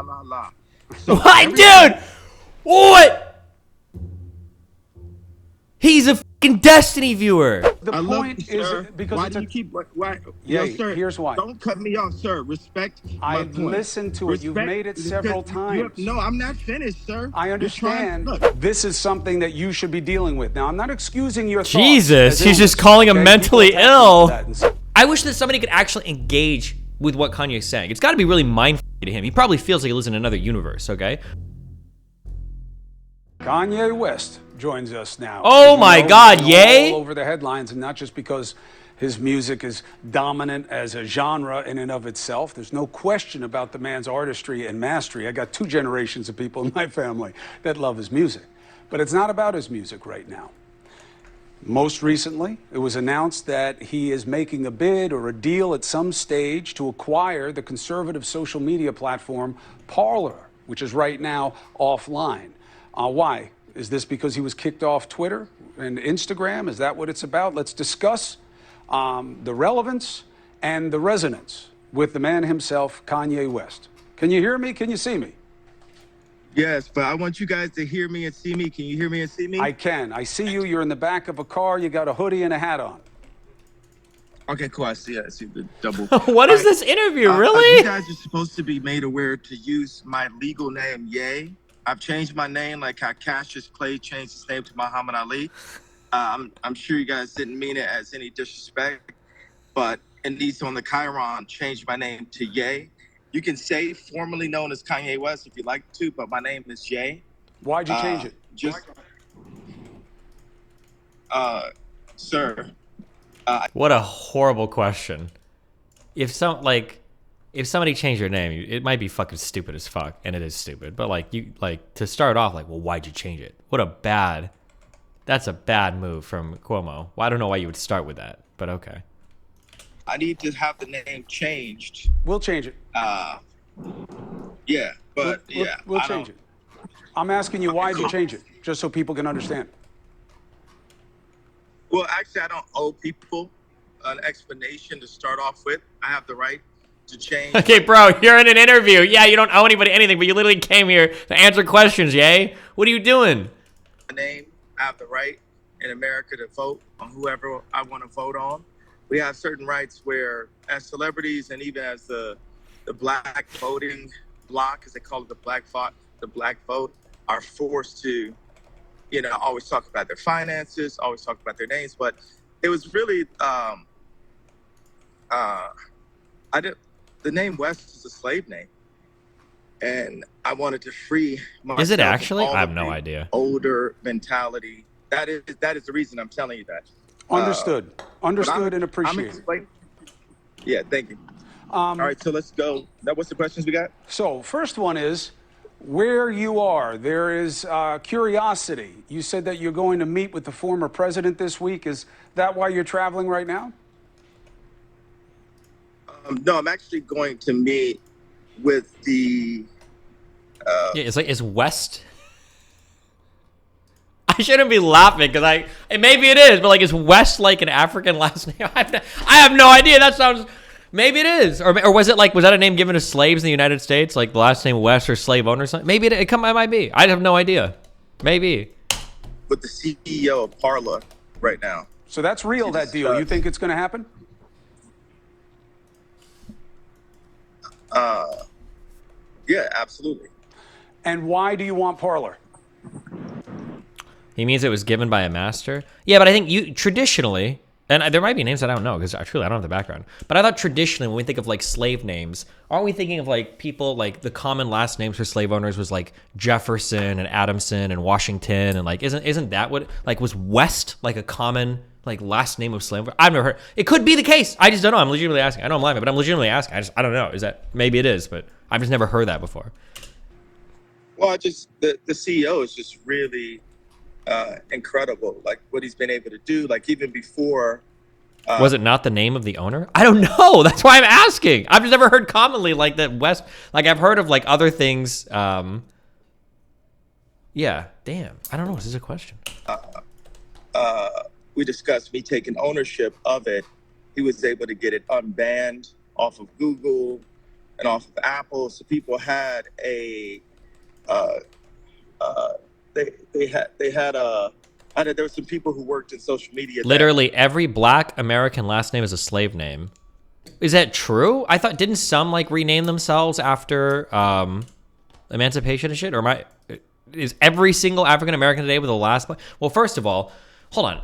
la la. So What, dude? What? He's a fucking Destiny viewer. The point is because why it's do you keep why? Yeah, Yo, sir, here's why. don't cut me off, sir. Respect my point. Listened to it. You've made it several times. No, I'm not finished, sir. I understand. Look. This is something that you should be dealing with. Now, I'm not excusing your thoughts. Jesus, he's just calling him mentally ill. I wish that somebody could actually engage with what Kanye's saying. It's got to be really mindful to him. He probably feels like he lives in another universe, okay? Kanye West joins us now. Oh my God, yay! All over the headlines, and not just because his music is dominant as a genre in and of itself. There's no question about the man's artistry and mastery. I got 2 generations of people in my family that love his music. But it's not about his music right now. Most recently, it was announced that he is making a bid or a deal at some stage to acquire the conservative social media platform Parler, which is right now offline. Why? Is this because he was kicked off Twitter and Instagram? Is that what it's about? Let's discuss the relevance and the resonance with the man himself, Kanye West. Can you hear me? Can you see me? Yes, but I want you guys to hear me and see me. Can you hear me and see me? I can. I see you. You're in the back of a car. You got a hoodie and a hat on. Okay, cool. I see the double. What is this interview, really? You guys are supposed to be made aware to use my legal name, Ye. I've changed my name like how Cassius Clay changed his name to Muhammad Ali. I'm sure you guys didn't mean it as any disrespect, but it needs on the Chiron changed my name to Ye. You can say formerly known as Kanye West if you like to, but my name is Ye. Why'd you change it? Sir. What a horrible question. If somebody changed your name, it might be fucking stupid as fuck, and it is stupid. But to start off, well, why'd you change it? That's a bad move from Cuomo. Well, I don't know why you would start with that, but okay. I need to have the name changed. We'll change it. Yeah, but we'll change it. I'm asking you why'd you change it, just so people can understand. Well, actually, I don't owe people an explanation to start off with. I have the right to change. Okay, bro, you're in an interview. Yeah, you don't owe anybody anything, but you literally came here to answer questions, yay? What are you doing? Name, I have the right in America to vote on whoever I want to vote on. We have certain rights where, as celebrities and even as the black voting bloc, as they call it, the black vote, are forced to, always talk about their finances, always talk about their names. But it was really, the name West is a slave name, and I wanted to free myself. Is it actually? Of I have no idea. Older mentality. That is the reason I'm telling you that. Understood and appreciated. Yeah, thank you. All right, so let's go. Now, what's the questions we got? So, first one is, where you are, there is curiosity. You said that you're going to meet with the former president this week. Is that why you're traveling right now? No, I'm actually going to meet with the... is West... I shouldn't be laughing because maybe it is, but is West like an African last name? I have no idea. That sounds, maybe it is, or was it was that a name given to slaves in the United States, like the last name West or slave owner or something? Maybe it might be. I have no idea. Maybe. With the CEO of Parler right now. So that's real. That deal. You think it's going to happen? Yeah, absolutely. And why do you want Parler? He means it was given by a master. Yeah, but I think you traditionally, and there might be names that I don't know because truly I don't have the background. But I thought traditionally when we think of slave names, aren't we thinking of people the common last names for slave owners was Jefferson and Adamson and Washington and isn't that what was West a common last name of slave? I've never heard. It could be the case. I just don't know. I'm legitimately asking. I know I'm laughing, but I'm legitimately asking. I don't know. Is that maybe it is, but I've just never heard that before. Well, the CEO is just really incredible, what he's been able to do, even before. Was it not the name of the owner? I don't know. That's why I'm asking. I've just never heard commonly that West. I've heard of other things. Yeah. Damn. I don't know. This is a question. We discussed me taking ownership of it. He was able to get it unbanned off of Google, and off of Apple. So people had a they had I know there were some people who worked in social media. Literally every black American last name is a slave name. Is that true? I thought, didn't some like rename themselves after emancipation and shit? Or is every single African American today with the last? Well, first of all, hold on.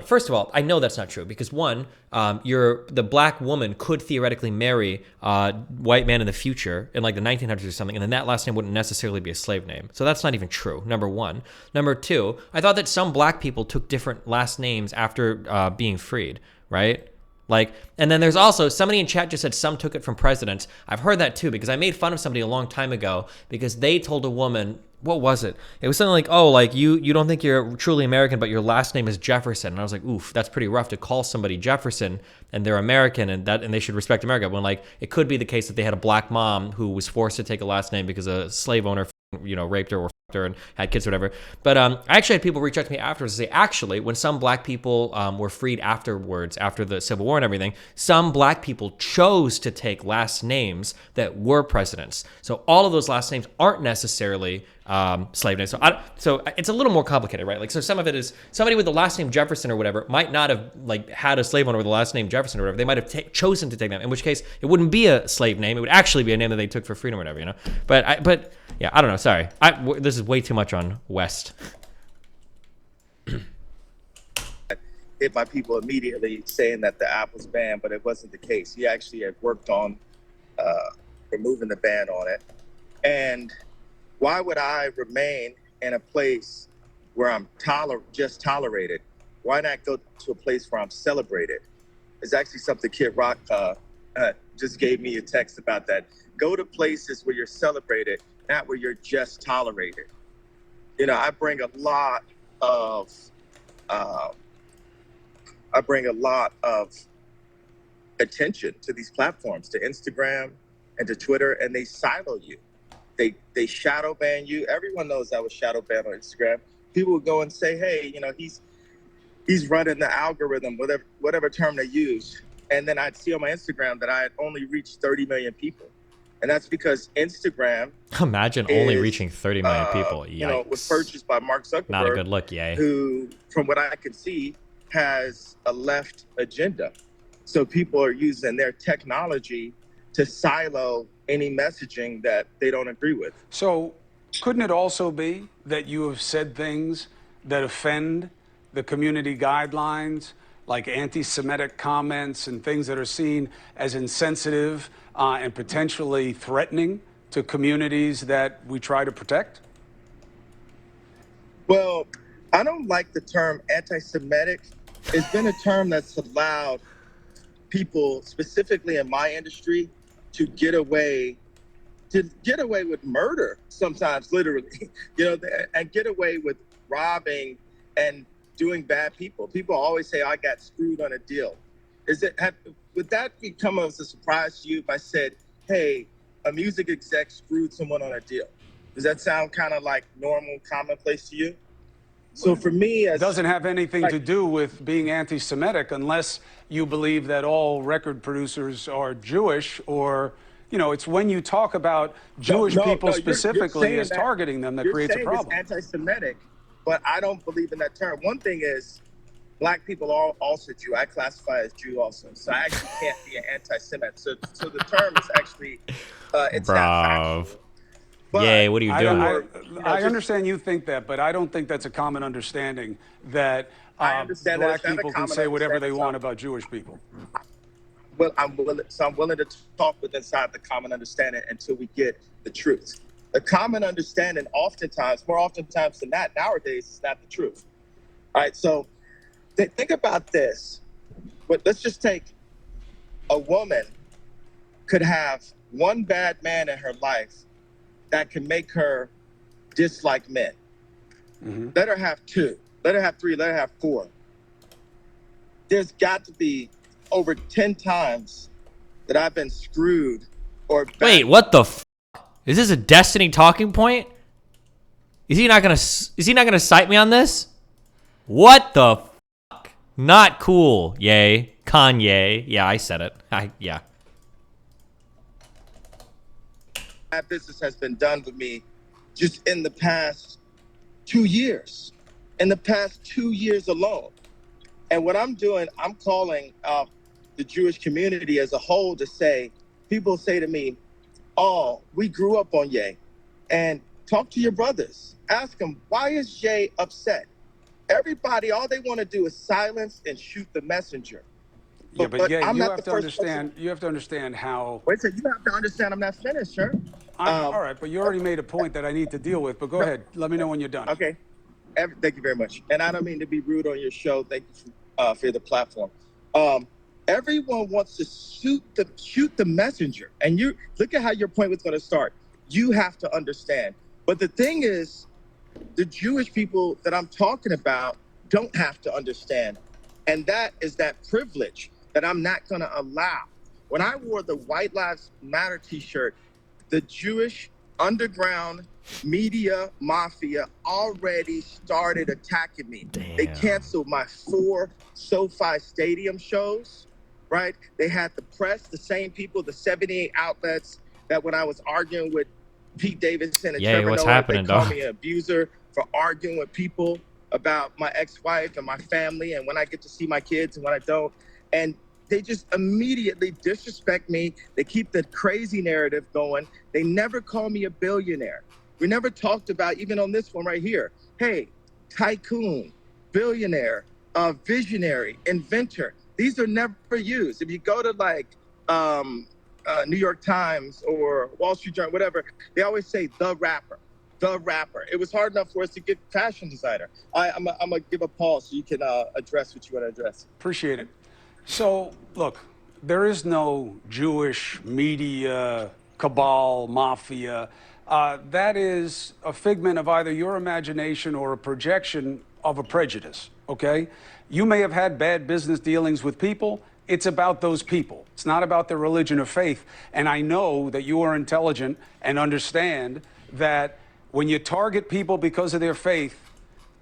First of all, I know that's not true because one, the black woman could theoretically marry a white man in the future in like the 1900s or something, and then that last name wouldn't necessarily be a slave name. So that's not even true. Number one. Number two, I thought that some black people took different last names after being freed, right? Like, and then there's also somebody in chat just said some took it from presidents. I've heard that too because I made fun of somebody a long time ago because they told a woman, what was it? It was something like, oh, like you don't think you're truly American, but your last name is Jefferson. And I was like, oof, that's pretty rough to call somebody Jefferson and they're American and they should respect America. When like it could be the case that they had a black mom who was forced to take a last name because a slave owner, raped her or her and had kids or whatever. But I actually had people reach out to me afterwards and say, actually, when some black people were freed afterwards, after the Civil War and everything, some black people chose to take last names that were presidents. So all of those last names aren't necessarily slave names. So it's a little more complicated, right? Like, so some of it is somebody with the last name Jefferson or whatever might not have like had a slave owner with the last name Jefferson or whatever. They might have chosen to take them, in which case it wouldn't be a slave name. It would actually be a name that they took for freedom or whatever, But yeah, I don't know. Sorry. This is way too much on West. Hit my people immediately saying that the app was banned, but it wasn't the case. He actually had worked on removing the ban on it. And why would I remain in a place where I'm just tolerated? Why not go to a place where I'm celebrated? It's actually something Kid Rock just gave me a text about that. Go to places where you're celebrated, not where you're just tolerated. I bring a lot of attention to these platforms, to Instagram and to Twitter, and they silo you. They shadow ban you. Everyone knows I was shadow banned on Instagram. People would go and say, hey, he's running the algorithm, whatever term they use. And then I'd see on my Instagram that I had only reached 30 million people. And that's because Instagram Imagine only reaching 30 million people. Yikes. Was purchased by Mark Zuckerberg. Not a good look, yay. Who, from what I can see, has a left agenda. So people are using their technology to silo any messaging that they don't agree with. So couldn't it also be that you have said things that offend the community guidelines, like anti-Semitic comments and things that are seen as insensitive and potentially threatening to communities that we try to protect? Well, I don't like the term anti-Semitic. It's been a term that's allowed people, specifically in my industry, to get away with murder sometimes, literally, and get away with robbing and doing bad people. People always say, I got screwed on a deal. Would that become as a surprise to you if I said, hey, a music exec screwed someone on a deal? Does that sound kind of like normal, commonplace to you? So for me, it doesn't have anything to do with being anti-Semitic unless you believe that all record producers are Jewish, or, it's when you talk about Jewish people specifically you're as targeting them that creates a problem. It's anti-Semitic, but I don't believe in that term. One thing is, Black people are also Jew. I classify as Jew also, so I actually can't be an anti-Semite. So the term is actually it's not factual. But yay, what are you doing? I understand you think that, but I don't think that's a common understanding that Black people can say whatever they want about Jewish people. Well, I'm willing to talk with inside the common understanding until we get the truth. The common understanding more oftentimes than that, nowadays, is not the truth. All right, so think about this. But let's just take a woman could have one bad man in her life that can make her dislike men. Mm-hmm. Let her have two, let her have three, let her have four. There's got to be over 10 times that I've been screwed or Wait, what the is this a Destiny talking point? Is he not gonna cite me on this? What the Not cool, yay. Kanye. Yeah, I said it. Yeah. bad business has been done with me just in the past 2 years. In the past 2 years alone. And what I'm doing, I'm calling the Jewish community as a whole to say, people say to me, oh, we grew up on Ye. And talk to your brothers. Ask them, why is Ye upset? Everybody, all they want to do is silence and shoot the messenger. Yeah, but yeah, I'm you not have the to first person. understand. You have to understand how. Wait a second, you have to understand I'm not finished, sir. All right, but you already made a point that I need to deal with. But go ahead. Let me know when you're done. Okay. Thank you very much. And I don't mean to be rude on your show. Thank you for the platform. Everyone wants to shoot the messenger. And you look at how your point was going to start. You have to understand. But the thing is, the Jewish people that I'm talking about don't have to understand. And that is that privilege that I'm not going to allow. When I wore the White Lives Matter t-shirt, the Jewish underground media mafia already started attacking me. Damn. They canceled my 4 SoFi Stadium shows, right? They had the press, the same people, the 78 outlets that when I was arguing with Pete Davidson and Trevor what's Noah, happening, they call dog? me an abuser for arguing with people about my ex-wife and my family and when I get to see my kids and when I don't. And they just immediately disrespect me. They keep the crazy narrative going. They never call me a billionaire. We never talked about, even on this one right here, hey, tycoon, billionaire, visionary, inventor. These are never used. If you go to like New York Times or Wall Street Journal, whatever, they always say the rapper. The rapper. It was hard enough for us to get fashion designer. I'm gonna give a pause so you can address what you want to address. Appreciate it. So, look, there is no Jewish media cabal, mafia. That is a figment of either your imagination or a projection of a prejudice, okay? You may have had bad business dealings with people. It's about those people. It's not about their religion or faith. And I know that you are intelligent and understand that when you target people because of their faith,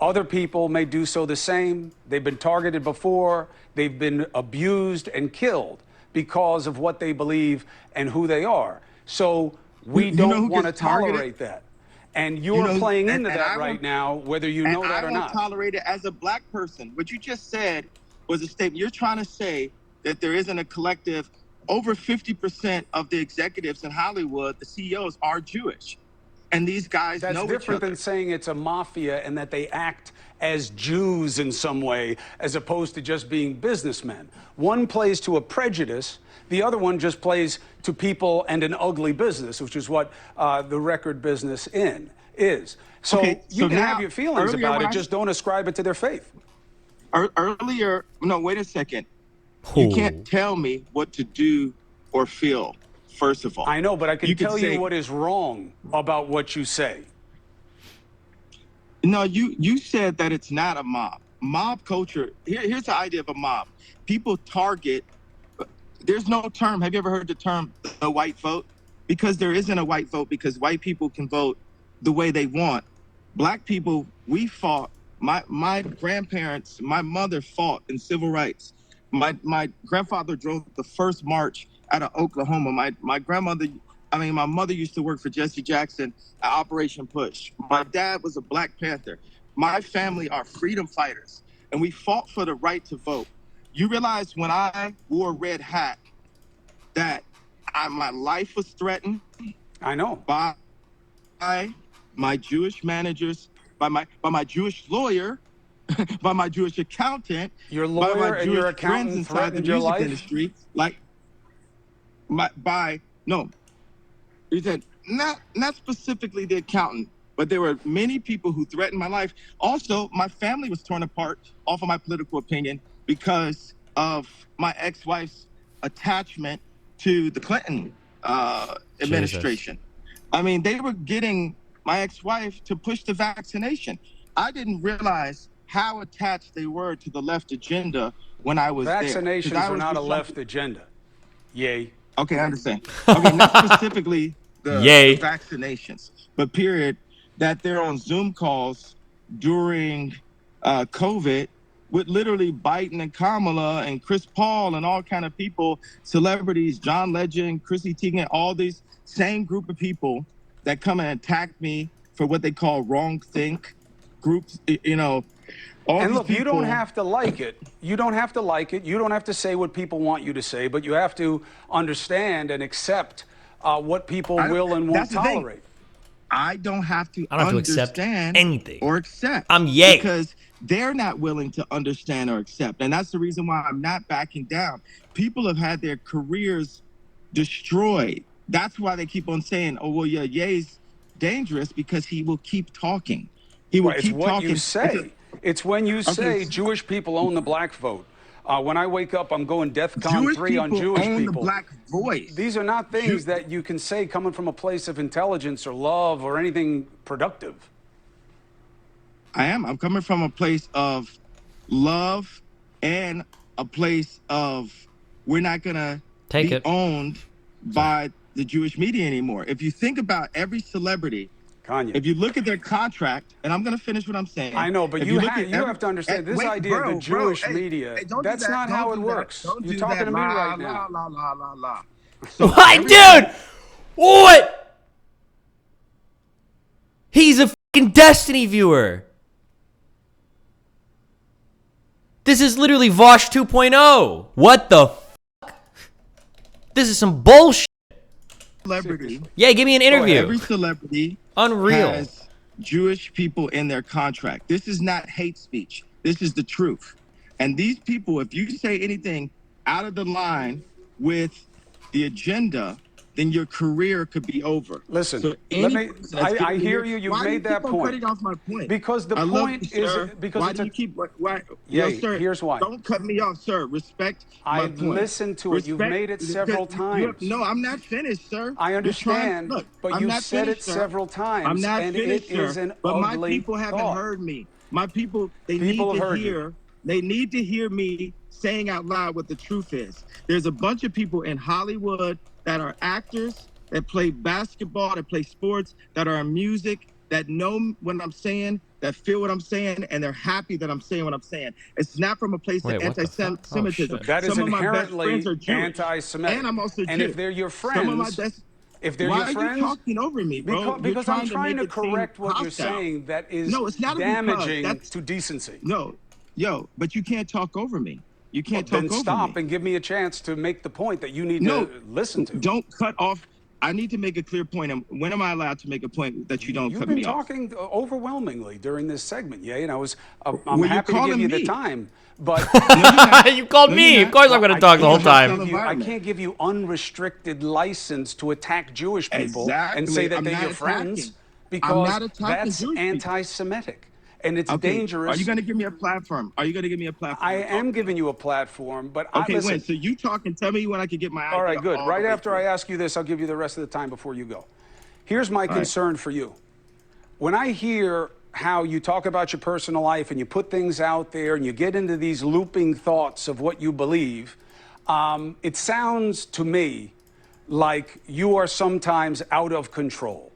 other people may do so the same. They've been targeted before. They've been abused and killed because of what they believe and who they are. So we don't want to tolerate that. And you're playing into that right now, whether you know that or not. I won't tolerate it as a black person. What you just said was a statement. You're trying to say that there isn't a collective. Over 50% of the executives in Hollywood, the CEOs, are Jewish. And these guys know each other. That's different than saying it's a mafia and that they act as Jews in some way, as opposed to just being businessmen. One plays to a prejudice. The other one just plays to people and an ugly business, which is what the record business is. So, okay, you can have your feelings about it, just don't ascribe it to their faith. No, wait a second. You can't tell me what to do or feel. First of all, I know, but I can tell you what is wrong about what you say. No, you said that it's not a mob. Mob culture. Here's the idea of a mob. People target. There's no term. Have you ever heard the term the white vote? Because there isn't a white vote because white people can vote the way they want. Black people, we fought. My grandparents, my mother fought in civil rights. My grandfather drove the first march out of Oklahoma. My mother used to work for Jesse Jackson at Operation Push. My dad was a Black Panther. My family are freedom fighters, and we fought for the right to vote. You realize when I wore a red hat that my life was threatened? I know. By my Jewish managers, by my Jewish lawyer, by my Jewish accountant, your lawyer by my and Jewish your accountant friends inside the music industry, like he said, not specifically the accountant, but there were many people who threatened my life. Also, my family was torn apart off of my political opinion because of my ex-wife's attachment to the Clinton administration. I mean, they were getting my ex-wife to push the vaccination. I didn't realize how attached they were to the left agenda when I was Vaccinations are not a left agenda. Yay. Okay, I understand. Okay, not specifically the vaccinations, but period, that they're on Zoom calls during COVID with literally Biden and Kamala and Chris Paul and all kind of people, celebrities, John Legend, Chrissy Teigen, all these same group of people that come and attack me for what they call wrong think groups, you know, all And these look, people. you don't have to like it. You don't have to like it. You don't have to say what people want you to say, but you have to understand and accept what people will and won't That's the thing. tolerate. I don't have to I don't have to accept understand anything. or accept. I'm yay. Because they're not willing to understand or accept. And that's the reason why I'm not backing down. People have had their careers destroyed. That's why they keep on saying, oh, well, yeah, Ye's dangerous because he will keep talking. He will Well, it's keep what talking. you say. It's when you say Jewish people own the black vote. When I wake up, I'm going DEFCON 3 on Jewish own people. the black voice. These are not things that you can say coming from a place of intelligence or love or anything productive. I'm coming from a place of love and a place of we're not going to be owned by the Jewish media anymore. If you think about every celebrity, Kanye, if you look at their contract, and I'm going to finish what I'm saying. I know, but you have to understand this idea of the Jewish media. That's not how it works. You're talking to me right now. So what, dude? What? He's a fucking Destiny viewer. This is literally Vosh 2.0. What the fuck? This is some bullshit. Celebrity. Yeah, give me an interview. Every celebrity Unreal. has Jewish people in their contract. This is not hate speech. This is the truth. And these people, if you say anything out of the line with the agenda, then your career could be over. Listen, so I hear you. You've made that point. Cutting off my point? Because the point is because why it's do you keep? Why? Yeah, sir, here's why. Don't cut me off, sir. Respect my point. Listened to it. You've made it several times. No, I'm not finished, sir. I understand, but you've said it several times. I'm not and finished, it is an but ugly my people haven't heard me. My people, they People need have to heard hear. you. They need to hear me saying out loud what the truth is. There's a bunch of people in Hollywood that are actors, that play basketball, that play sports, that are in music, that know what I'm saying, that feel what I'm saying, and they're happy that I'm saying what I'm saying. It's not from a place of anti-Semitism. That is Some of my best inherently friends are Jewish, anti-Semitic. and I'm also Jewish. And if they're your friends, some of my best. If they're Why your friends, are you talking over me, bro? Because I'm trying to correct what you're saying that is damaging to decency. No, but you can't talk over me. You can't talk over me. Then stop and give me a chance to make the point that you need to listen to. Don't cut off. I need to make a clear point. And when am I allowed to make a point that you don't cut me off? You've been talking overwhelmingly during this segment, yeah. And I'm happy to give you the time. But you called me. Of course I'm going to talk the whole time. I can't give you unrestricted license to attack Jewish people and say that they're your friends because that's anti-Semitic. And it's dangerous. Are you going to give me a platform? I am giving you a platform, but listen. So you talk and tell me when I can get my idea. All right, good. Right after I ask you this, I'll give you the rest of the time before you go. Here's my concern for you. When I hear how you talk about your personal life and you put things out there and you get into these looping thoughts of what you believe, it sounds to me like you are sometimes out of control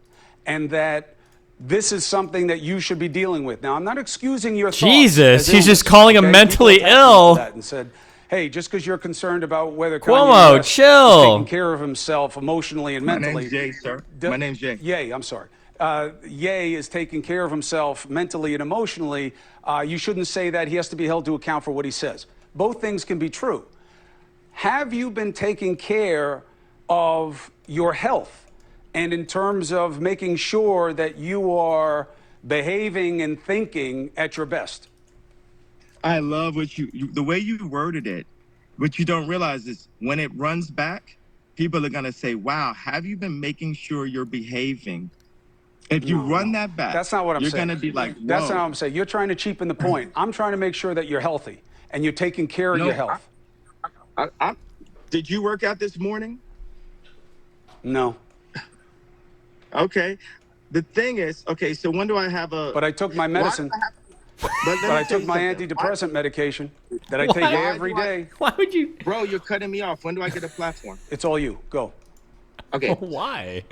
and that this is something that you should be dealing with. Now, I'm not excusing your thoughts. Jesus, he's just calling him mentally ill. And said, hey, just because you're concerned about whether Cuomo, Kanye West chill. is taking care of himself emotionally and mentally. My name's Jay, sir. My name's Jay. Ye, I'm sorry. Ye is taking care of himself mentally and emotionally. You shouldn't say that. He has to be held to account for what he says. Both things can be true. Have you been taking care of your health? And in terms of making sure that you are behaving and thinking at your best? I love what the way you worded it. What you don't realize is when it runs back, people are going to say, wow, have you been making sure you're behaving? If you run that back, that's not what I'm saying. You're going to be like, whoa. That's not what I'm saying. You're trying to cheapen the point. I'm trying to make sure that you're healthy and you're taking care of your health. Did you work out this morning? No. Okay. The thing is, so when do I have a... But I took my medicine. But I took my antidepressant medication that I take every day. Why would you... Bro, you're cutting me off. When do I get a platform? It's all you. Go. Okay. Why?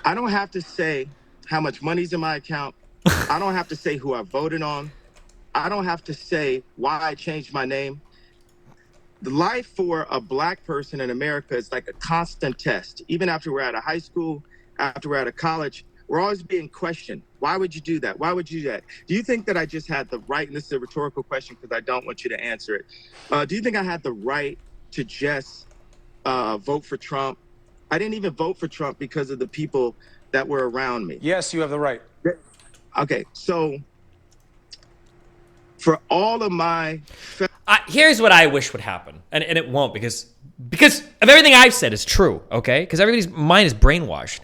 I don't have to say how much money's in my account. I don't have to say who I voted on. I don't have to say why I changed my name. the life for a black person in America is like a constant test. Even after we're out of high school, after we're out of college, we're always being questioned. Why would you do that? Why would you do that? Do you think that I just had the right, and this is a rhetorical question because I don't want you to answer it. Do you think I had the right to just vote for Trump? I didn't even vote for Trump because of the people that were around me. Yes, you have the right. Okay, so for all of my... Here's what I wish would happen, and it won't because of everything I've said is true, okay? Because everybody's mind is brainwashed.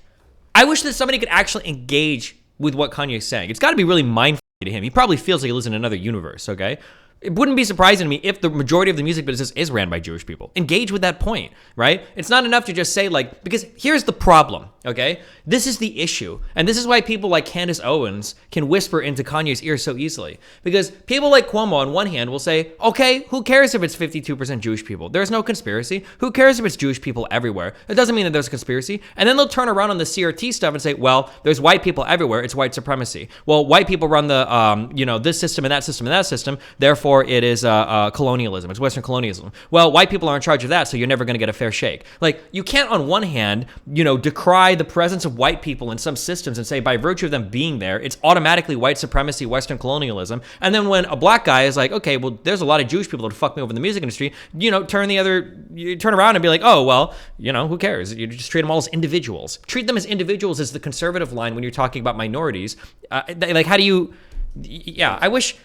I wish that somebody could actually engage with what Kanye's saying. It's got to be really mindful to him. He probably feels like he lives in another universe, okay? It wouldn't be surprising to me if the majority of the music business is ran by Jewish people. Engage with that point, right? It's not enough to just say like, because here's the problem, okay? This is the issue. And this is why people like Candace Owens can whisper into Kanye's ear so easily. Because people like Cuomo on one hand will say, okay, who cares if it's 52% Jewish people? There's no conspiracy. Who cares if it's Jewish people everywhere? It doesn't mean that there's a conspiracy. And then they'll turn around on the CRT stuff and say, well, there's white people everywhere. It's white supremacy. Well, white people run the, this system and that system and that system. Therefore, it is colonialism. It's Western colonialism. Well, white people are in charge of that, so you're never going to get a fair shake. Like, you can't on one hand, decry the presence of white people in some systems and say by virtue of them being there, it's automatically white supremacy, Western colonialism. And then when a black guy is like, okay, well, there's a lot of Jewish people that fuck me over in the music industry, you turn around and be like, oh, well, who cares? You just treat them all as individuals. Treat them as individuals is the conservative line when you're talking about minorities. Like, how do you... Yeah, I wish...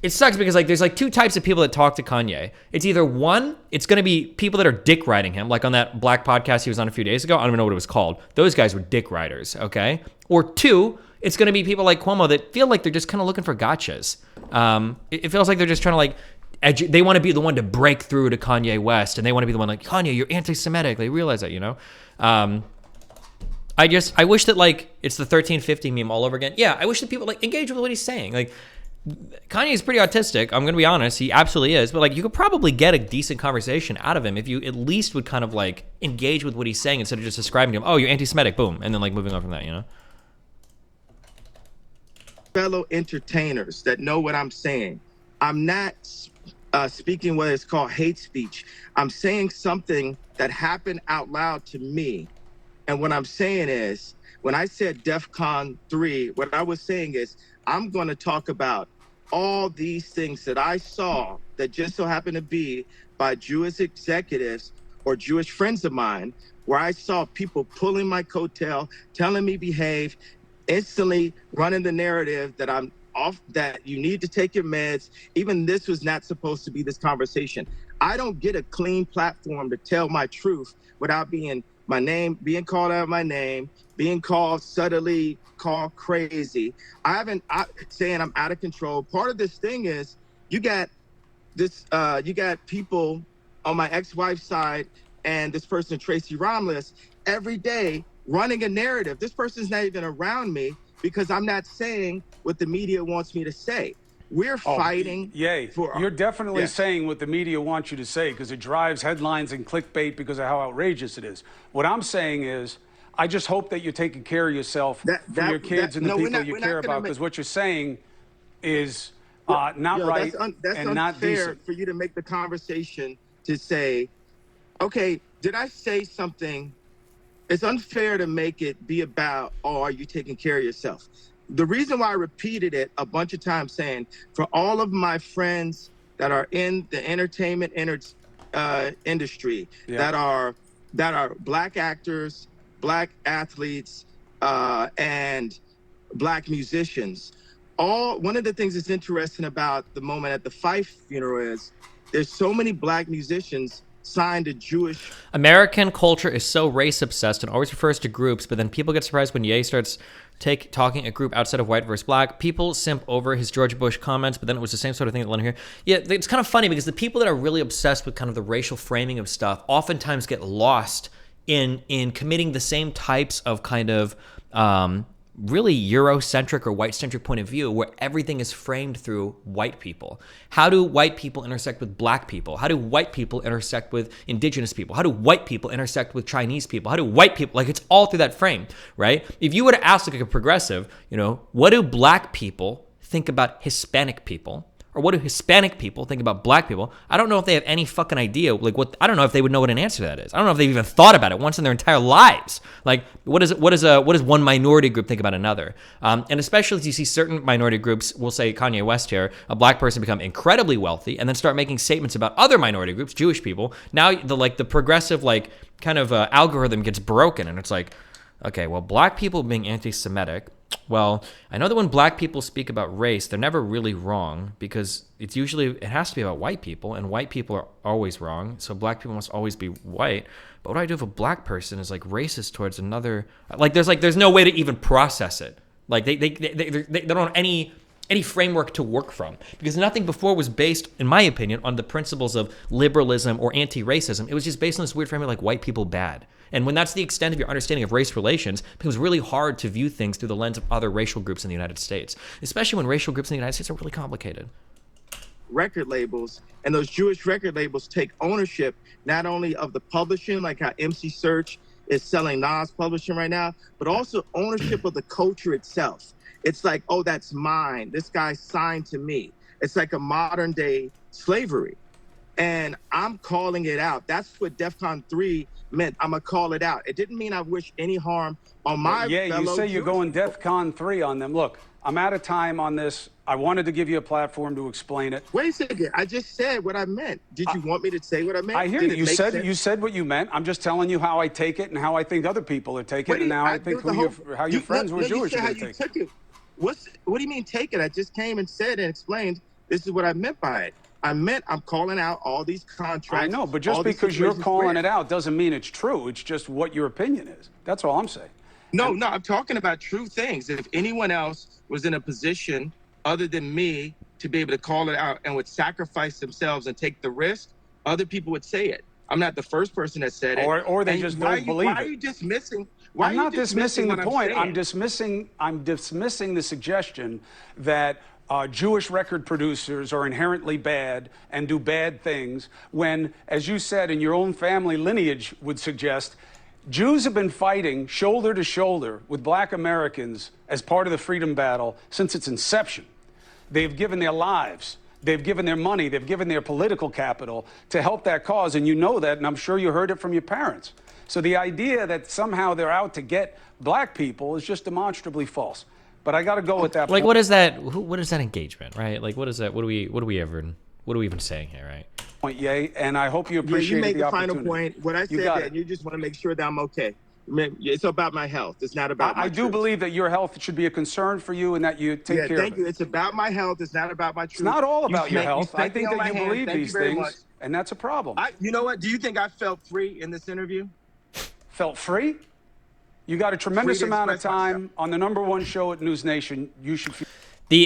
It sucks because there's two types of people that talk to Kanye. It's either one, it's going to be people that are dick riding him, like on that black podcast he was on a few days ago. I don't even know what it was called. Those guys were dick riders, okay? Or two, it's going to be people like Cuomo that feel like they're just kind of looking for gotchas. It feels like they're just trying to they want to be the one to break through to Kanye West, and they want to be the one like, Kanye, you're anti-Semitic. They realize that, I wish that it's the 1350 meme all over again. Yeah, I wish that people engage with what he's saying. Kanye is pretty autistic. I'm going to be honest. He absolutely is. But you could probably get a decent conversation out of him if you at least would kind of engage with what he's saying instead of just describing to him, oh, you're anti-Semitic, boom. And then moving on from that, Fellow entertainers that know what I'm saying. I'm not speaking what is called hate speech. I'm saying something that happened out loud to me. And what I'm saying is, when I said DEFCON 3, what I was saying is, I'm going to talk about all these things that I saw that just so happened to be by Jewish executives or Jewish friends of mine, where I saw people pulling my coattail, telling me behave, instantly running the narrative that I'm off, that you need to take your meds. Even this was not supposed to be this conversation. I don't get a clean platform to tell my truth without being called out my name, being subtly called crazy. Saying I'm out of control. Part of this thing is you got people on my ex-wife's side and this person, Tracy Romulus, every day running a narrative. This person's not even around me because I'm not saying what the media wants me to say. We're fighting. You're definitely saying what the media wants you to say because it drives headlines and clickbait because of how outrageous it is. What I'm saying is, I just hope that you're taking care of yourself for your kids and the people you care about, because what you're saying is not right that's and not decent. For you to make the conversation to say, okay, did I say something? It's unfair to make it be about, oh, are you taking care of yourself? The reason why I repeated it a bunch of times, saying for all of my friends that are in the entertainment industry, that are black actors, black athletes, and black musicians. One of the things that's interesting about the moment at the Fife funeral is there's so many black musicians signed to Jewish. American culture is so race obsessed and always refers to groups, but then people get surprised when Ye starts talking a group outside of white versus black. People simp over his George Bush comments, but then it was the same sort of thing that went here. Yeah, it's kind of funny because the people that are really obsessed with kind of the racial framing of stuff oftentimes get lost in committing the same types of kind of really Eurocentric or white-centric point of view where everything is framed through white people. How do white people intersect with black people? How do white people intersect with indigenous people? How do white people intersect with Chinese people? How do white people, it's all through that frame, right? If you were to ask a progressive, what do black people think about Hispanic people? Or what do Hispanic people think about black people? I don't know if they have any fucking idea. Like, what? I don't know if they would know what an answer to that is. I don't know if they've even thought about it once in their entire lives. Like, what does one minority group think about another? And especially as you see certain minority groups, we'll say Kanye West here, a black person become incredibly wealthy and then start making statements about other minority groups, Jewish people. Now the progressive kind of algorithm gets broken, and it's like, okay, well, black people being anti-Semitic. Well, I know that when black people speak about race, they're never really wrong, because it has to be about white people, and white people are always wrong. So black people must always be white. But what do I do if a black person is like racist towards another? There's no way to even process it. Like they don't have any framework to work from, because nothing before was based, in my opinion, on the principles of liberalism or anti-racism. It was just based on this weird framing like white people bad. And when that's the extent of your understanding of race relations, it becomes really hard to view things through the lens of other racial groups in the United States, especially when racial groups in the United States are really complicated. Record labels, and those Jewish record labels take ownership not only of the publishing, like how MC Search is selling Nas publishing right now, but also ownership of the culture itself. It's like, oh, that's mine. This guy signed to me. It's like a modern day slavery. And I'm calling it out. That's what DEFCON 3 meant. I'm going to call it out. It didn't mean I wish any harm on my fellow you say you're going Jewish DEFCON 3 on them. Look, I'm out of time on this. I wanted to give you a platform to explain it. Wait a second. I just said what I meant. Did you want me to say what I meant? I hear Did you. it make sense? You said what you meant. I'm just telling you how I take it and how I think other people are taking it, and how I think how your friends were Jewish are going to take it. What do you mean take it? I just came and said and explained this is what I meant by it. I'm calling out all these contracts. I know, but just because you're calling it out doesn't mean it's true. It's just what your opinion is. That's all I'm saying. No, I'm talking about true things. If anyone else was in a position other than me to be able to call it out and would sacrifice themselves and take the risk, other people would say it. I'm not the first person that said it. Or they just don't believe it. Why are you dismissing? I'm not dismissing the point. I'm dismissing the suggestion that Jewish record producers are inherently bad and do bad things, when, as you said, in your own family lineage would suggest, Jews have been fighting shoulder to shoulder with black Americans as part of the freedom battle since its inception. They've given their lives, they've given their money, they've given their political capital to help that cause, and you know that, and I'm sure you heard it from your parents. So the idea that somehow they're out to get black people is just demonstrably false. But I got to go with that. Like, what is that? What is that engagement, right? Like, what is that? What are we even saying here, right? Point, Ye, and I hope you appreciate the opportunity. You made the final point. What I said that, and you just want to make sure that I'm okay. It's about my health. It's not about my I do believe that your health should be a concern for you, and that you take care of it. Thank you. It's about my health. It's not about my truth. It's not all about your health. I think that you believe these things, and that's a problem. You know what? Do you think I felt free in this interview? Felt free? You got a tremendous amount of time on the #1 show at News Nation. You should feel.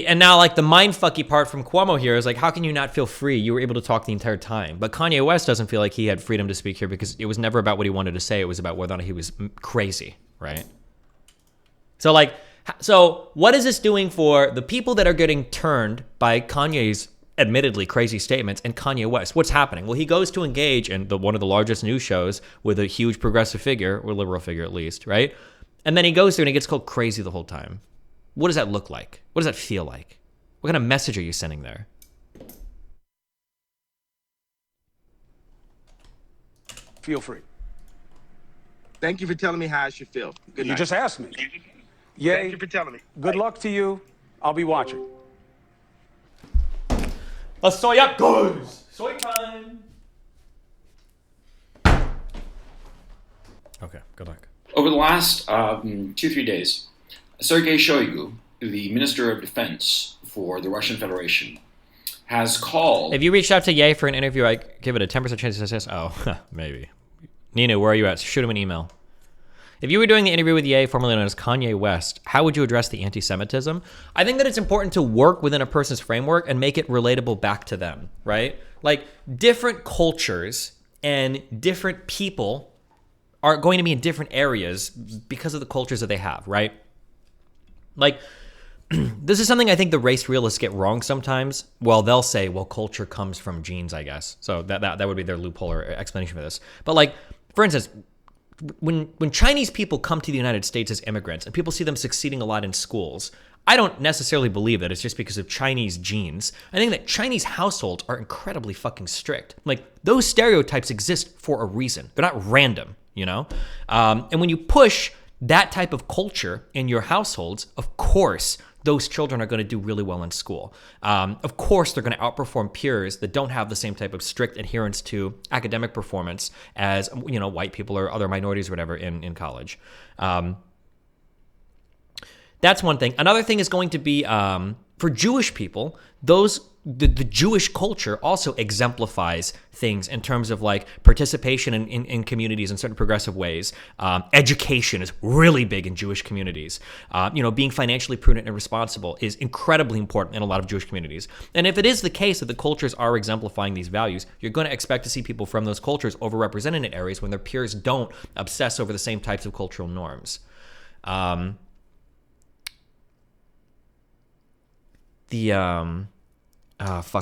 And now, like, the mindfucky part from Cuomo here is like, how can you not feel free? You were able to talk the entire time. But Kanye West doesn't feel like he had freedom to speak here, because it was never about what he wanted to say. It was about whether or not he was crazy, right? So what is this doing for the people that are getting turned by Kanye's admittedly crazy statements and Kanye West? What's happening? Well, he goes to engage in one of the largest news shows with a huge progressive figure, or liberal figure at least, right? And then he goes through and he gets called crazy the whole time. What does that look like? What does that feel like? What kind of message are you sending there? Feel free. Thank you for telling me how I should feel. Good night. You just asked me. Yay. Thank you for telling me. Good luck to you. I'll be watching. Let's soy up, guys. Soy time. Okay, good luck. Over the last 2-3 days, Sergei Shoigu, the Minister of Defense for the Russian Federation, has called... If you reached out to Ye for an interview, I give it a 10% chance of success. Oh, maybe. Nina, where are you at? Shoot him an email. If you were doing the interview with Ye, formerly known as Kanye West, how would you address the anti-Semitism? I think that it's important to work within a person's framework and make it relatable back to them, right? Like, different cultures and different people are going to be in different areas because of the cultures that they have, right? Like, this is something I think the race realists get wrong sometimes. Well, they'll say, well, culture comes from genes, I guess. So that would be their loophole or explanation for this. But, like, for instance, when Chinese people come to the United States as immigrants and people see them succeeding a lot in schools, I don't necessarily believe that it's just because of Chinese genes. I think that Chinese households are incredibly fucking strict. Like, those stereotypes exist for a reason. They're not random, you know? And when you push that type of culture in your households, of course, those children are going to do really well in school. Of course, they're going to outperform peers that don't have the same type of strict adherence to academic performance as, you know, white people or other minorities or whatever in college. That's one thing. Another thing is going to be for Jewish people, the Jewish culture also exemplifies things in terms of like participation in communities in certain progressive ways. Education is really big in Jewish communities. You know, being financially prudent and responsible is incredibly important in a lot of Jewish communities. And if it is the case that the cultures are exemplifying these values, you're going to expect to see people from those cultures overrepresented in areas when their peers don't obsess over the same types of cultural norms. What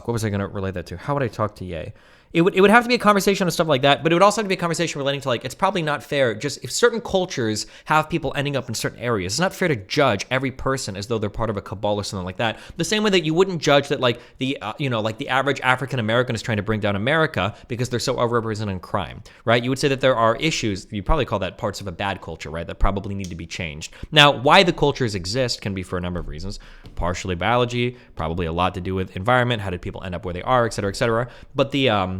was I going to relate that to? How would I talk to Ye? It would have to be a conversation on stuff like that, but it would also have to be a conversation relating to, like, it's probably not fair. Just if certain cultures have people ending up in certain areas, it's not fair to judge every person as though they're part of a cabal or something like that. The same way that you wouldn't judge that, like, the average African American is trying to bring down America because they're so overrepresented in crime, right? You would say that there are issues, you probably call that parts of a bad culture, right, that probably need to be changed. Now, why the cultures exist can be for a number of reasons. Partially biology, probably a lot to do with environment, how did people end up where they are, et cetera, et cetera. But the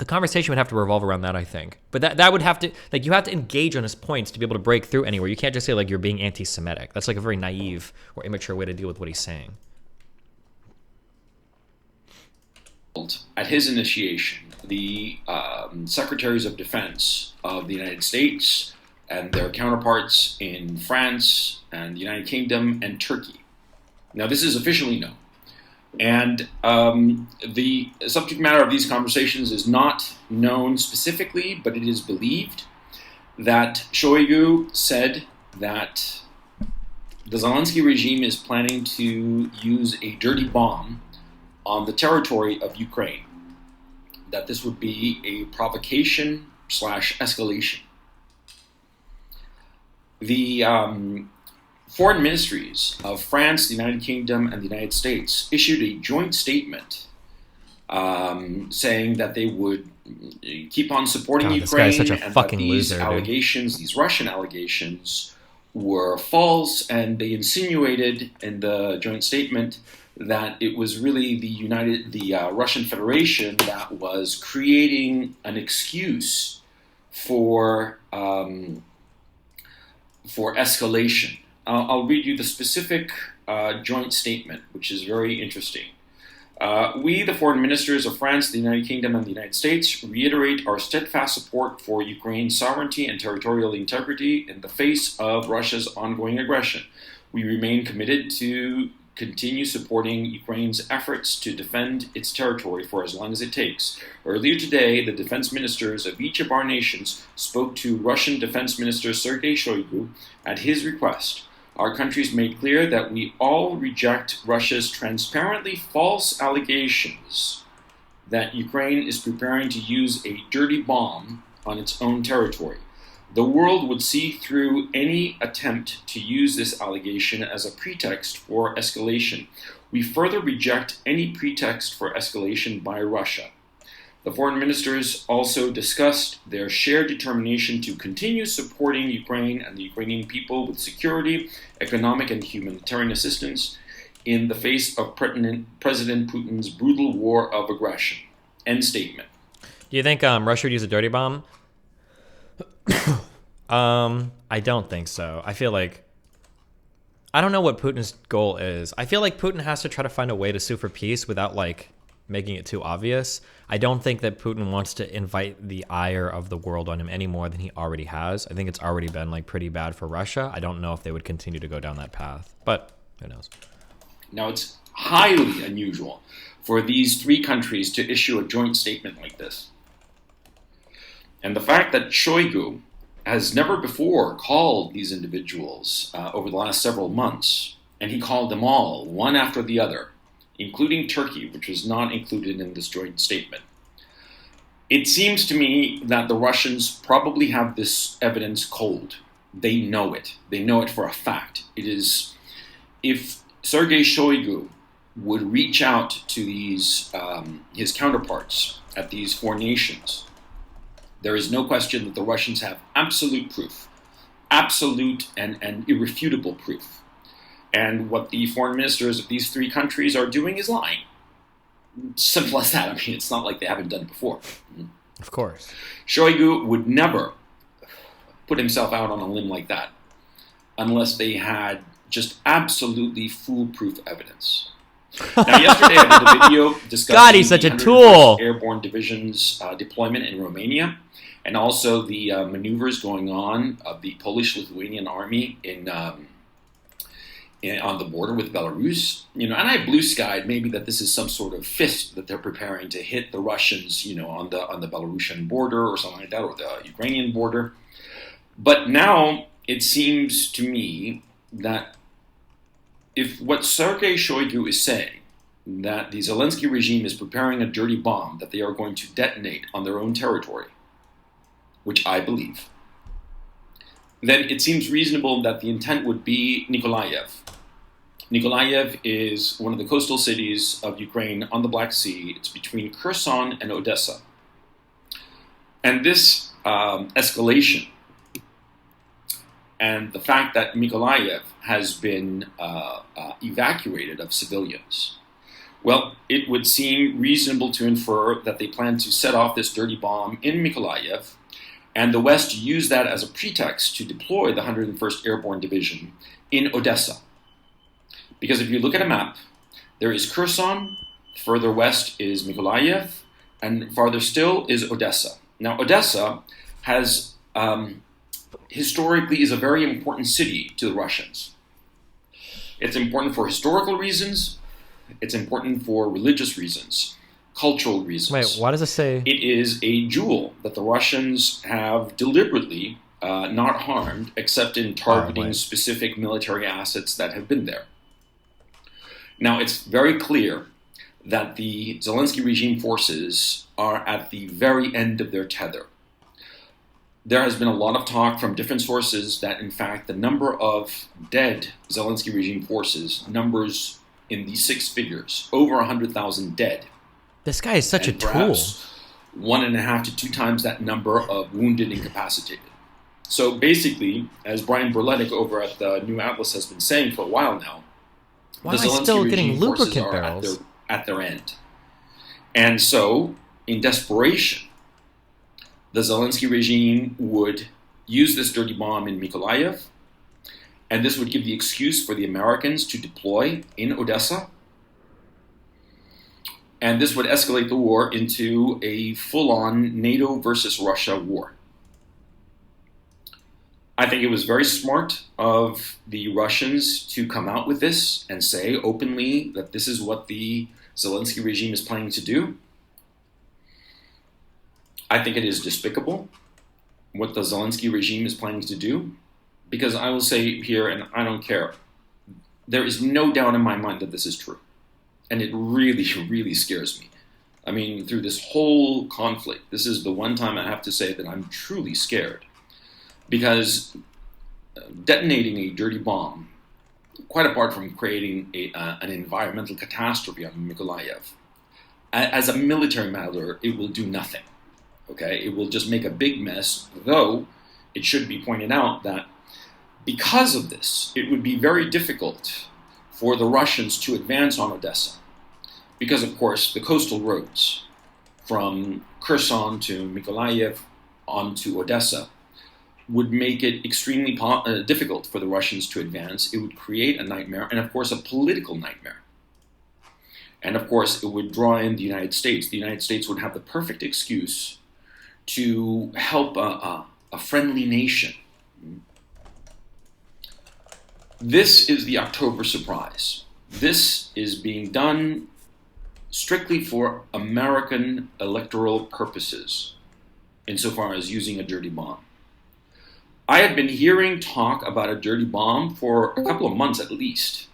conversation would have to revolve around that, I think. But that would have to, like, you have to engage on his points to be able to break through anywhere. You can't just say, like, you're being anti-Semitic. That's, like, a very naive or immature way to deal with what he's saying. At his initiation, the secretaries of defense of the United States and their counterparts in France and the United Kingdom and Turkey. Now, this is officially known. And the subject matter of these conversations is not known specifically, but it is believed that Shoigu said that the Zelensky regime is planning to use a dirty bomb on the territory of Ukraine, that this would be a provocation / escalation. The foreign ministries of France, the United Kingdom, and the United States issued a joint statement saying that they would keep on supporting Ukraine, such a and fucking that these loser, allegations, these Russian allegations, were false, and they insinuated in the joint statement that it was really the Russian Federation that was creating an excuse for escalation. I'll read you the specific joint statement, which is very interesting. We, the foreign ministers of France, the United Kingdom, and the United States, reiterate our steadfast support for Ukraine's sovereignty and territorial integrity in the face of Russia's ongoing aggression. We remain committed to continue supporting Ukraine's efforts to defend its territory for as long as it takes. Earlier today, the defense ministers of each of our nations spoke to Russian Defense Minister Sergei Shoigu at his request. Our countries made clear that we all reject Russia's transparently false allegations that Ukraine is preparing to use a dirty bomb on its own territory. The world would see through any attempt to use this allegation as a pretext for escalation. We further reject any pretext for escalation by Russia. The foreign ministers also discussed their shared determination to continue supporting Ukraine and the Ukrainian people with security, economic, and humanitarian assistance in the face of President Putin's brutal war of aggression. End statement. Do you think Russia would use a dirty bomb? I don't think so. I feel like, I don't know what Putin's goal is. I feel like Putin has to try to find a way to sue for peace without, like, making it too obvious. I don't think that Putin wants to invite the ire of the world on him any more than he already has. I think it's already been, like, pretty bad for Russia. I don't know if they would continue to go down that path, but who knows? Now, it's highly unusual for these three countries to issue a joint statement like this. And the fact that Shoigu has never before called these individuals over the last several months, and he called them all, one after the other, including Turkey, which was not included in this joint statement. It seems to me that the Russians probably have this evidence cold. They know it. They know it for a fact. It is if Sergei Shoigu would reach out to these his counterparts at these four nations, there is no question that the Russians have absolute proof, absolute and irrefutable proof. And what the foreign ministers of these three countries are doing is lying. Simple as that. I mean, it's not like they haven't done it before. Of course. Shoigu would never put himself out on a limb like that unless they had just absolutely foolproof evidence. Now, yesterday I did a video discussing God, he's such the a 101st tool. Airborne Division's deployment in Romania, and also the maneuvers going on of the Polish-Lithuanian army on the border with Belarus. And I blue-skied maybe that this is some sort of fist that they're preparing to hit the Russians, on the Belarusian border or something like that, or the Ukrainian border. But now it seems to me that if what Sergei Shoigu is saying, that the Zelensky regime is preparing a dirty bomb that they are going to detonate on their own territory, which I believe, then it seems reasonable that the intent would be Nikolaev. Nikolaev is one of the coastal cities of Ukraine on the Black Sea. It's between Kherson and Odessa. And this escalation and the fact that Nikolaev has been evacuated of civilians, well, it would seem reasonable to infer that they plan to set off this dirty bomb in Nikolaev, and the West use that as a pretext to deploy the 101st Airborne Division in Odessa. Because if you look at a map, there is Kherson, further west is Nikolaev, and farther still is Odessa. Now, Odessa has historically is a very important city to the Russians. It's important for historical reasons. It's important for religious reasons, cultural reasons. Wait, why does it say? It is a jewel that the Russians have deliberately not harmed, except in targeting specific military assets that have been there. Now, it's very clear that the Zelensky regime forces are at the very end of their tether. There has been a lot of talk from different sources that, in fact, the number of dead Zelensky regime forces numbers in the six figures, over 100,000 dead. This guy is such a tool. 1.5 to 2 times that number of wounded and incapacitated. So basically, as Brian Berletic over at the New Atlas has been saying for a while now, why the am I Zelensky still regime getting forces lubricant are barrels? at their end. And so, in desperation, the Zelensky regime would use this dirty bomb in Mykolaiv, and this would give the excuse for the Americans to deploy in Odessa. And this would escalate the war into a full-on NATO versus Russia war. I think it was very smart of the Russians to come out with this and say openly that this is what the Zelensky regime is planning to do. I think it is despicable what the Zelensky regime is planning to do, because I will say here, and I don't care, there is no doubt in my mind that this is true. And it really, really scares me. I mean, through this whole conflict, this is the one time I have to say that I'm truly scared. Because detonating a dirty bomb, quite apart from creating an environmental catastrophe on Mykolaiv, as a military matter, it will do nothing. Okay, it will just make a big mess, though it should be pointed out that because of this, it would be very difficult for the Russians to advance on Odessa. Because, of course, the coastal roads from Kherson to Mykolaiv onto Odessa would make it extremely difficult for the Russians to advance. It would create a nightmare, and of course a political nightmare. And of course it would draw in the United States. The United States would have the perfect excuse to help a friendly nation. This is the October surprise. This is being done strictly for American electoral purposes, insofar as using a dirty bomb. I had been hearing talk about a dirty bomb for a couple of months at least.